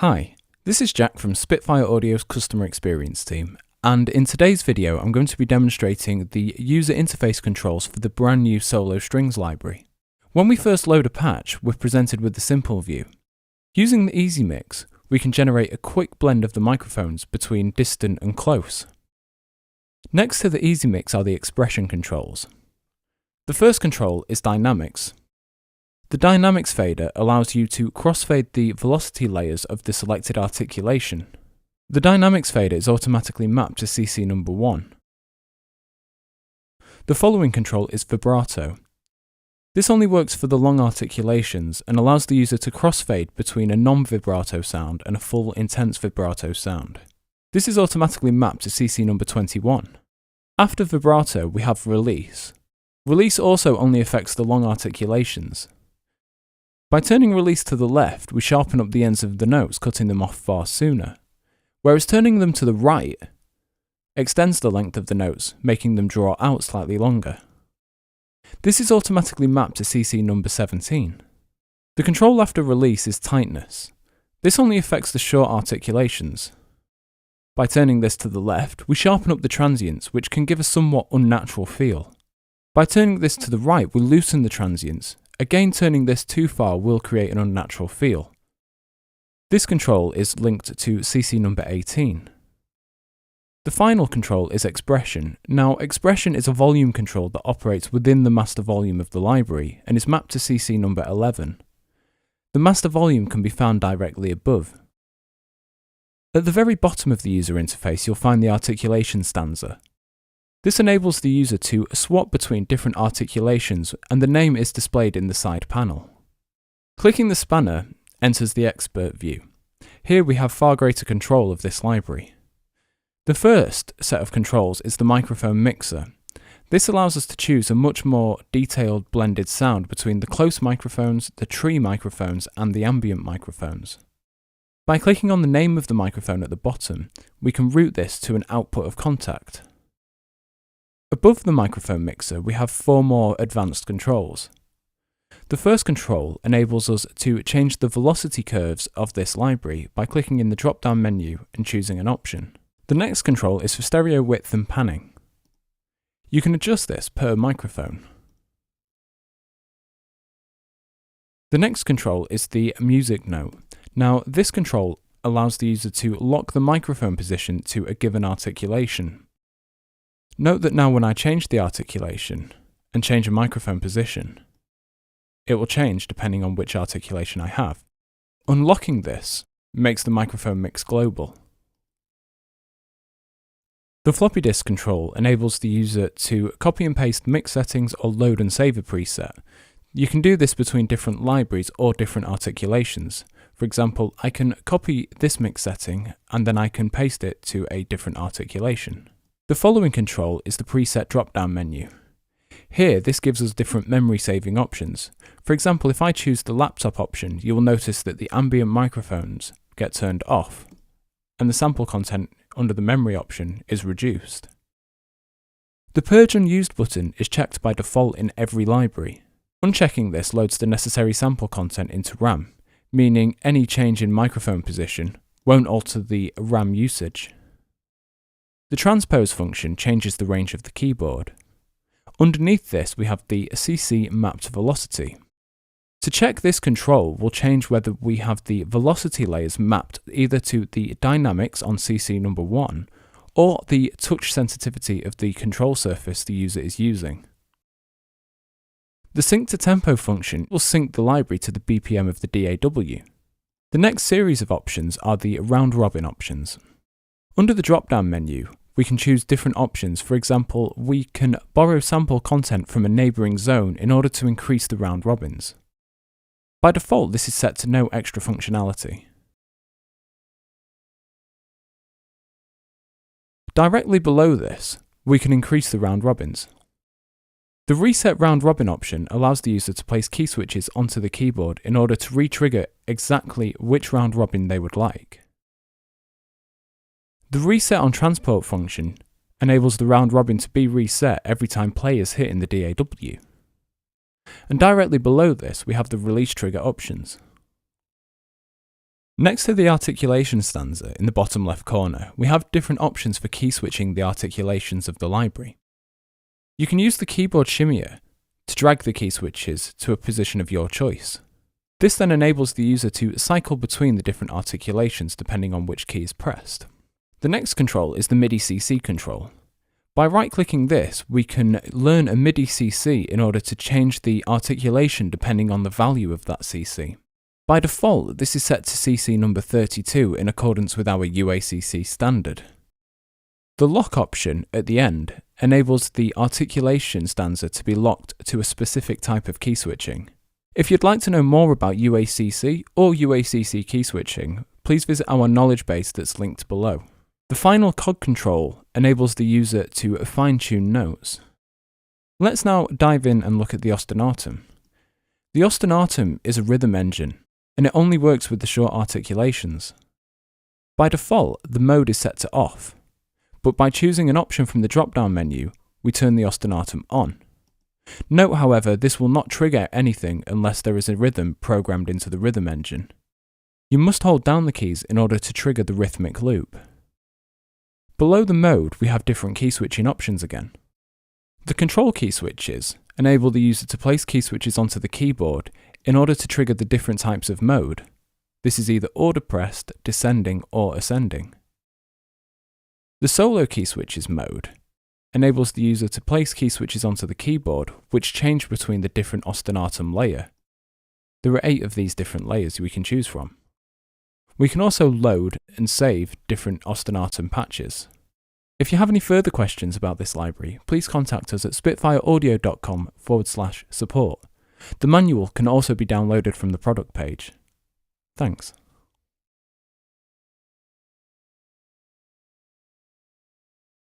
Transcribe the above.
Hi, this is Jack from Spitfire Audio's Customer Experience team, and in today's video I'm going to be demonstrating the user interface controls for the brand new solo strings library. When we first load a patch, we're presented with the simple view. Using the Easy Mix, we can generate a quick blend of the microphones between distant and close. Next to the Easy Mix are the expression controls. The first control is Dynamics. The Dynamics fader allows you to crossfade the velocity layers of the selected articulation. The Dynamics fader is automatically mapped to CC number 1. The following control is Vibrato. This only works for the long articulations and allows the user to crossfade between a non-vibrato sound and a full intense vibrato sound. This is automatically mapped to CC number 21. After Vibrato, we have Release. Release also only affects the long articulations. By turning Release to the left, we sharpen up the ends of the notes, cutting them off far sooner, whereas turning them to the right extends the length of the notes, making them draw out slightly longer. This is automatically mapped to CC number 17. The control after Release is Tightness. This only affects the short articulations. By turning this to the left, we sharpen up the transients, which can give a somewhat unnatural feel. By turning this to the right, we loosen the transients. Again, turning this too far will create an unnatural feel. This control is linked to CC number 18. The final control is Expression. Now, Expression is a volume control that operates within the master volume of the library and is mapped to CC number 11. The master volume can be found directly above. At the very bottom of the user interface, you'll find the articulation stanza. This enables the user to swap between different articulations, and the name is displayed in the side panel. Clicking the spanner enters the expert view. Here we have far greater control of this library. The first set of controls is the microphone mixer. This allows us to choose a much more detailed blended sound between the close microphones, the tree microphones, and the ambient microphones. By clicking on the name of the microphone at the bottom, we can route this to an output of Kontakt. Above the microphone mixer, we have 4 more advanced controls. The first control enables us to change the velocity curves of this library by clicking in the drop-down menu and choosing an option. The next control is for stereo width and panning. You can adjust this per microphone. The next control is the music note. Now, this control allows the user to lock the microphone position to a given articulation. Note that now when I change the articulation and change a microphone position, it will change depending on which articulation I have. Unlocking this makes the microphone mix global. The floppy disk control enables the user to copy and paste mix settings or load and save a preset. You can do this between different libraries or different articulations. For example, I can copy this mix setting and then I can paste it to a different articulation. The following control is the preset drop-down menu. Here, this gives us different memory saving options. For example, if I choose the laptop option, you will notice that the ambient microphones get turned off, and the sample content under the memory option is reduced. The Purge Unused button is checked by default in every library. Unchecking this loads the necessary sample content into RAM, meaning any change in microphone position won't alter the RAM usage. The Transpose function changes the range of the keyboard. Underneath this, we have the CC mapped velocity. To check this control, we'll change whether we have the velocity layers mapped either to the dynamics on CC number 1 or the touch sensitivity of the control surface the user is using. The sync to tempo function will sync the library to the BPM of the DAW. The next series of options are the round robin options. Under the drop-down menu, we can choose different options. For example, we can borrow sample content from a neighbouring zone in order to increase the round robins. By default, this is set to no extra functionality. Directly below this, we can increase the round robins. The Reset Round Robin option allows the user to place key switches onto the keyboard in order to re-trigger exactly which round robin they would like. The Reset on Transport function enables the round robin to be reset every time play is hit in the DAW. And directly below this we have the release trigger options. Next to the articulation stanza in the bottom left corner, we have different options for key switching the articulations of the library. You can use the keyboard shimmier to drag the key switches to a position of your choice. This then enables the user to cycle between the different articulations depending on which key is pressed. The next control is the MIDI CC control. By right-clicking this, we can learn a MIDI CC in order to change the articulation depending on the value of that CC. By default, this is set to CC number 32 in accordance with our UACC standard. The lock option at the end enables the articulation stanza to be locked to a specific type of key switching. If you'd like to know more about UACC or UACC key switching, please visit our knowledge base that's linked below. The final cog control enables the user to fine-tune notes. Let's now dive in and look at the ostinatum. The ostinatum is a rhythm engine, and it only works with the short articulations. By default, the mode is set to off, but by choosing an option from the drop-down menu, we turn the ostinatum on. Note, however, this will not trigger anything unless there is a rhythm programmed into the rhythm engine. You must hold down the keys in order to trigger the rhythmic loop. Below the mode, we have different key switching options again. The control key switches enable the user to place key switches onto the keyboard in order to trigger the different types of mode. This is either order pressed, descending, or ascending. The solo key switches mode enables the user to place key switches onto the keyboard which change between the different ostinatum layer. There are 8 of these different layers we can choose from. We can also load and save different ostinatum patches. If you have any further questions about this library, please contact us at spitfireaudio.com/support. The manual can also be downloaded from the product page. Thanks.